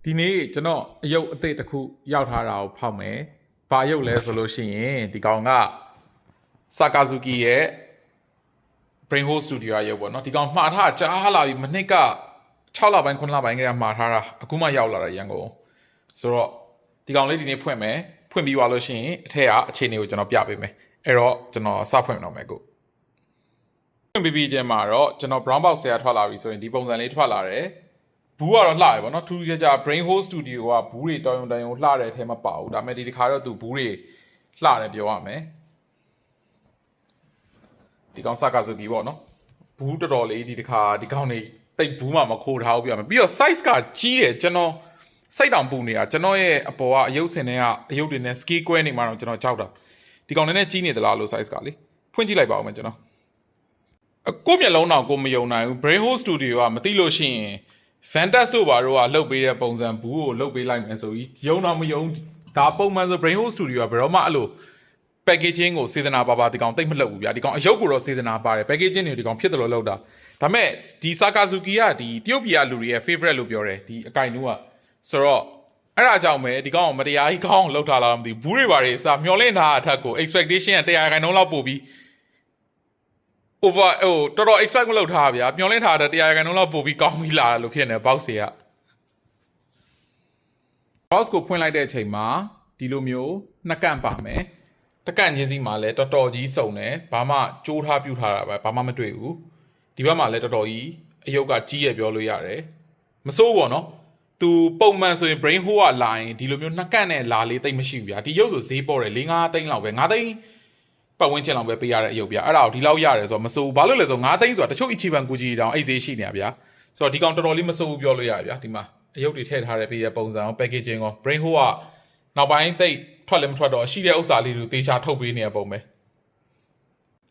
ဒီနေ့ကျွန်တော်အယုတ်အသေးတစ်ခုရောက်ထားတာကိုဖောက်မယ်။ဘာအယုတ်လဲဆိုလို့ရှိရင်ဒီကောင်က Sakazuki ရဲ့ Brain Hole Studio အယုတ်ပေါ့နော်။ဒီကောင်မှားထားကြားလာပြီမနှစ်က6လပိုင်း9လပိုင်းကတည်းကမှားထားတာအခုမှရောက်လာတာရန်ကုန်ဆိုတော့ဒီကောင်လေးဒီနေ့ဖွင့်မယ်ဖွင့်ပြီးသွားလို့ရှိရင်အထက်ကအခြေအနေကိုကျွန်တော်ပြပေးမယ်အဲ့တော့ကျွန်တော်စဖွင့်တော့မယ်ကိုဖွင့်ပြီးချင်းမှာတော့ကျွန်တော် brown box ဆရာထွက်လာပြီဆိုရင်ဒီပုံစံလေးထွက်လာတယ်ဘူးကတော့လှရပေါ့နော်ထူးထူးခြားခြား Brain Hole Studio ကဘူးတွေတောင်တိုင်ကိုလှတဲ့အထဲမှာပါဘူးဒါပေမဲ့ဒီတစ်ခါတော့သူဘူးတွေလှတယ်ပြောရမယ်ဒီကောင် Sakazuki ပေါ့နော်ဘူးတော်တော်လေးဒီတစ်ခါဒီကောင်နေတိတ်ဘူးမှမခိုးထားဘူးပြရမယ်ပြီးတော့ size ကကြီးတယ်ကျွန်တော်စိတ်တောင်ပူနေတာကျွန်တော်ရဲ့အပေါ်ကအယုတ်စင်တွေကအယုတ်တွေနဲ့ ski ကွဲနေမှတော့ကျွန်တော်ကြောက်တာဒီကောင်နဲ့ကြီးနေသလားလို့ size ကလေဖွင့်ကြည့်လိုက်ပါဦးမယ်ကျွန်တော်ကိုမျက်လုံးတော့ကိုမယုံနိုင်ဘူး Brain Hole Studio ကမသိလို့ရှိရင် Fantastic တို့ဘာတို့ကလှုပ်ပေးတဲ့ပုံစံဘူးကိုလှုပ်ပေးလိုက်မယ်ဆိုပြီးယုံတော့မယုံဒါပုံမှန်ဆို Brain Hole Studio ကဘယ်တော့မှအဲ့လို packaging ကိုစေတနာပါဒီကောင်တိတ်မလှုပ်ဘူးဗျာဒီကောင်အယုတ်ကိုတော့စေတနာပါတယ် packaging တွေဒီကောင်ဖြစ်တယ်လို့လှုပ်တာဒါပေမဲ့ဒီ Sakazuki ကဒီတရုတ်ပြည်ကလူတွေရဲ့ favorite လို့ပြောတယ်ဒီအကင်နူးကဆိုတော့အဲ့ဒါကြောင့်ပဲဒီကောင်မတရားကြီးကောင်းလှုပ်ထားလာတော့မသိဘူးတွေပါတွေစာမျောလင့်ထားအထက်ကို expectation က100%လောက်ပို့ပြီး over တော်တော် expect မလုပ်ထားဗျာမျောလင့်ထားတဲ့100%လောက်ပို့ပြီးကောင်းပြီးလာတယ်လို့ဖြစ်နေ box တွေက box ကိုဖွင့်လိုက်တဲ့အချိန်မှာဒီလိုမျိုးနှစ်ကန့်ပါမယ်တကန့်ချင်းစီမှာလည်းတော်တော်ကြီးစုံတယ်ဘာမှကြိုးထားပြူထားတာပဲဘာမှမတွေ့ဘူးဒီဘက်မှာလည်းတော်တော်ကြီးအယုတ်ကကြီးရပြောလို့ရတယ်မစိုးဘောနော်သူပုံမှန်ဆိုရင် Brain Hole ကလာရင်ဒီလိုမျိုးနှစ်ကန့်နဲ့လာလေးတိတ်မရှိဘူးဗျာဒီရုပ်ဆိုဈေးပေါ်တယ်4-5သိန်းလောက်ပဲ5သိန်းပတ်ဝန်းကျင်လောက်ပဲပေးရတဲ့အယုတ်ဗျာအဲ့ဒါကိုဒီလောက်ရတယ်ဆိုတော့မစိုးဘူးဘာလို့လဲဆို5သိန်းဆိုတာတချို့ Ichiban Gucci တောင်အဲ့ဈေးရှိနေတာဗျာဆိုတော့ဒီကောင်တော်တော်လေးမစိုးဘူးပြောလို့ရတယ်ဗျာဒီမှာအယုတ်တွေထည့်ထားတဲ့ပေးတဲ့ပုံစံအောင် packaging ကို Brain Hole ကနောက်ပိုင်းတိတ်ထွက်လည်းမထွက်တော့ရှိတဲ့ဥစ္စာလေးတွေတေချာထုတ်ပေးနေရပုံပဲ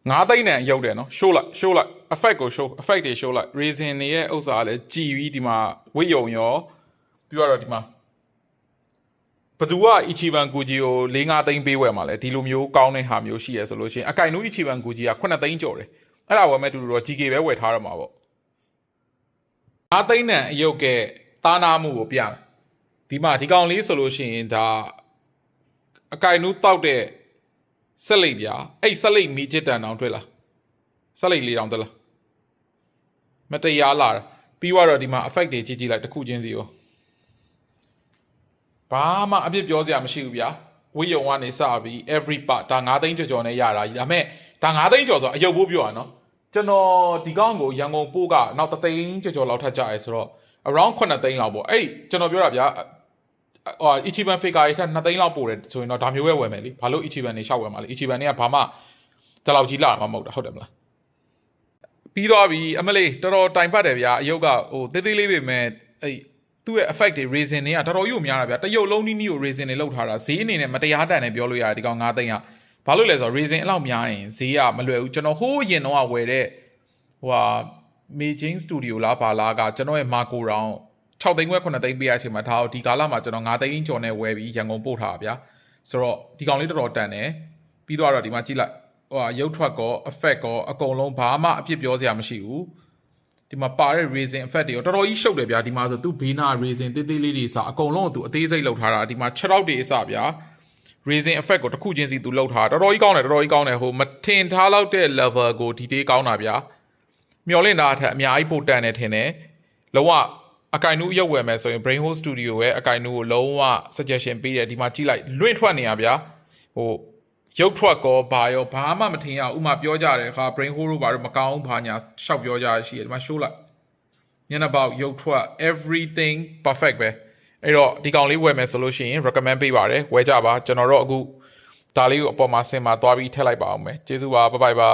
9သိန်းနဲ့ရုပ်တယ်နော် show လိုက် effect ကို show effect တွေ show လိုက် reason တွေရဲ့ဥစ္စာကလည်းကြည်ပြီးဒီမှာဝိယုံရောပြီးတော့ဒီမှာဘသူက Ichiban Gucci ကို4-5သိန်းပေးဝယ်မှာလဲဒီလိုမျိုးကောင်းတဲ့ဟာမျိုးရှိရဆိုလို့ရှိရင်အကင်နူး Ichiban Gucci က9သိန်းကျော်တယ်အဲ့ဒါဝယ်မဲ့တူတူတော့ GK ပဲဝယ်ထားရမှာပေါ့9သိန်းနဲ့အယုတ်ကသားနာမှုကိုပြမယ်ဒီမှာဒီကောင်လေးဆိုလို့ရှိရင်ဒါအကင်နူးတောက်တဲ့ဆက်လိပ်ဗျာအဲ့ဆက်လိပ်မီချစ်တန်တောင်တွေ့လားဆက်လိပ်လေးတောင်တက်လားမတရားလာပြီးတော့ဒီမှာ effect တွေကြည့်လိုက်တစ်ခုချင်းစီကိုဘာမှအပြစ်ပြောစရာမရှိဘူးဗျာဝိယုံကနေစပြီး every part ဒါ9သိန်းကျော်နဲ့ရတာဒါမဲ့ဒါ9သိန်းကျော်ဆိုအယုတ်ဖို့ပြောရနော်ကျွန်တော်ဒီကောင်းကိုရန်ကုန်ပို့ကနောက်3သိန်းကျော်လောက်ထပ်ကြရဲဆိုတော့ around 9သိန်းလောက်ပေါ့အဲ့ကျွန်တော်ပြောတာဗျာIchiban figure တွေထက်2သိန်းလောက်ပို့တယ်ဆိုရင်တော့ဒါမျိုးပဲဝယ်မယ်လေဘာလို့ Ichiban တွေရှောက်ဝယ်မှာလဲ Ichiban တွေကဘာမှတလောက်ကြီးလာမှာမဟုတ်တာဟုတ်တယ်မလားပြီးသွားပြီအမလေးတော်တော်တိုင်ပတ်တယ်ဗျာအယုတ်ကသေးသေးလေးပဲမဲ့အဲ့သူ့ရဲ့ effect တွေ reason တွေကတော်တော်ကြီးများတာဗျာတရုတ်လုံးနီးနီးကို reason တွေလောက်ထားတာဈေးအနေနဲ့မတရားတန်နဲ့ပြောလို့ရတယ်ဒီကောင်9သိန်းကဘာလို့လဲဆိုတော့ reason အလောက်များရင်ဈေးကမလွယ်ဘူးကျွန်တော်ဟိုးအရင်တော့ဝယ်တဲ့Meijing Studio လားဘာလားကကျွန်တော်ရဲ့ Marco round 6သိန်းခွဲ9သိန်းပေးရချိန်မှာဒါဒီကာလမှာကျွန်တော်9သိန်းကျော်နဲ့ဝယ်ပြီးရန်ကုန်ပို့ထားတာဗျာဆိုတော့ဒီကောင်လေးတော်တော်တန်တယ်ပြီးတော့ဒီမှာကြည့်လိုက်ရုပ်ထွက်ကော effect ကောအကုန်လုံးဘာမှအပြစ်ပြောစရာမရှိဘူးဒီမှာပါတဲ့ reason effect တွေတော်တော်ကြီးရှုပ်တယ်ဗျာဒီမှာဆိုသူဘေးနာ reason သေးသေးလေးတွေစအကုန်လုံးကိုသူအသေးစိတ်လောက်ထားတာဒီမှာ6တော့တွေအစဗျာ reason effect ကိုတစ်ခုချင်းစီသူလောက်ထားတော်တော်ကြီးကောင်းတယ်ဟိုမထင်ထားလောက်တဲ့ level ကို detail ကောင်းတာဗျာမျောလင့်တာအထက်အများကြီးပိုတန်တယ်ထင်တယ်လုံးဝအကင်နူးရုပ်ဝယ်မယ်ဆိုရင် Brain Hole Studio ရဲ့အကင်နူးကိုလုံးဝ suggestion ပေးတယ်ဒီမှာကြည့်လိုက်လွင့်ထွက်နေရဗျာရုပ်ထွက်ကောဘာရောဘာမှမထင်ရဥမာပြောကြတယ်အခါ Brain Hole တို့ဘာလို့မကောင်းဘာညာရှောက်ပြောကြရရှိတယ်ဒီမှာ show လိုက်ညနေပေါက်ရုပ်ထွက် everything perfect ပဲအဲ့တော့ဒီကောင်လေးဝယ်မယ်ဆိုလို့ရှိရင် recommend ပေးပါတယ်ဝယ်ကြပါကျွန်တော်တို့အခုဒါလေးကိုအပေါ်မှာဆင်မှာသွားပြီးထည့်လိုက်ပါအောင်မယ်ကျေးဇူးပါbye byeပါ